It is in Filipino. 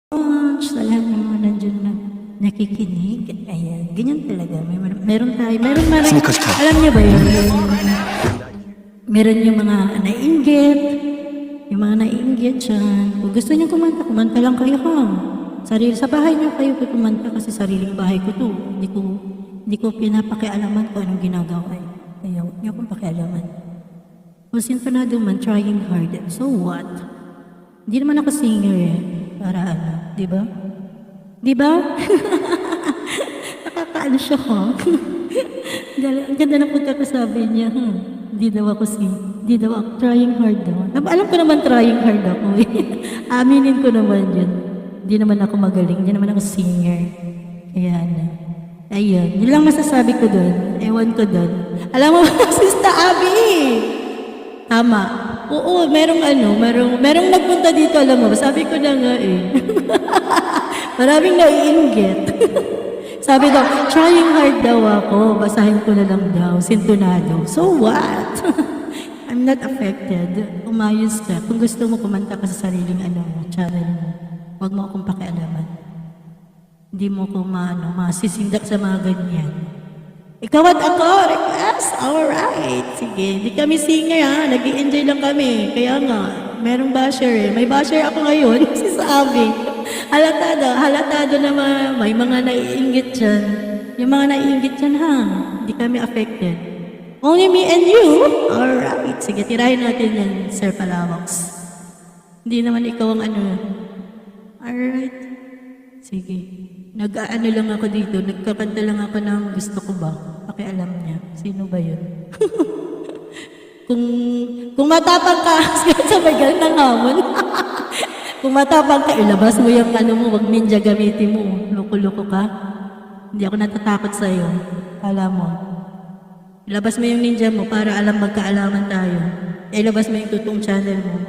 Sa lahat ng mga nandiyan na nakikinig, ayan, ganyan talaga. Meron tayo, Sneakers time. alam niyo ba yun? Meron yung mga naiinggit, dyan. Kung gusto niyo kumanta, kumanta lang kayo ha. Sa bahay niyo kayo kumanta kasi sariling bahay ko to. Hindi ko pinapakialaman kung anong ginagawa. Kaya huwag niyo akong pakialaman. Kung sintonado man, trying hard, so what? Hindi naman ako singer eh. Para ano, di ba? Di ba? Nakakaano siya ko. Ang ganda ng pagkakasabi niya. Di daw ako trying hard daw. Alam ko naman trying hard ako eh. Aminin ko naman yun. Di naman ako magaling, di naman ako singer. Kaya ano. Ayun, yun lang masasabi ko doon. Ewan ko doon. Alam mo, Sista Abby! Tama. Oo, merong nagpunta dito, alam mo, sabi ko na nga eh. Maraming naiinggit. Sabi daw, trying hard daw ako, basahin ko na lang daw, sintonado. So what? I'm not affected. Umayos ka. Kung gusto mo kumanta ka sa sariling channel mo, huwag mo akong pakialaman. Hindi mo ko masisindak sa mga ganyan. Ikaw at ako, request? Alright. Sige, hindi kami singer ha. Nag-i-enjoy lang kami. Kaya nga, merong basher eh. May basher ako ngayon, si Sabi. Halatado na may mga naiinggit dyan. Yung mga naiinggit dyan ha. Hindi kami affected. Only me and you? Alright. Sige, tirahin natin yan, Sir Palawax. Hindi naman ikaw ang Alright. Sige. Nag-aano lang ako dito, nagkakanta lang ako ng gusto ko ba? Pakialam niya. Sino ba yun? kung matapang ka, sabay galit ng hamon. Kung matapang ka, ilabas mo yung wag ninja gamitin mo. Loko-loko ka. Hindi ako natatakot sa'yo. Alam mo. Ilabas mo yung ninja mo para magkaalaman tayo. Ilabas mo yung totoong channel mo.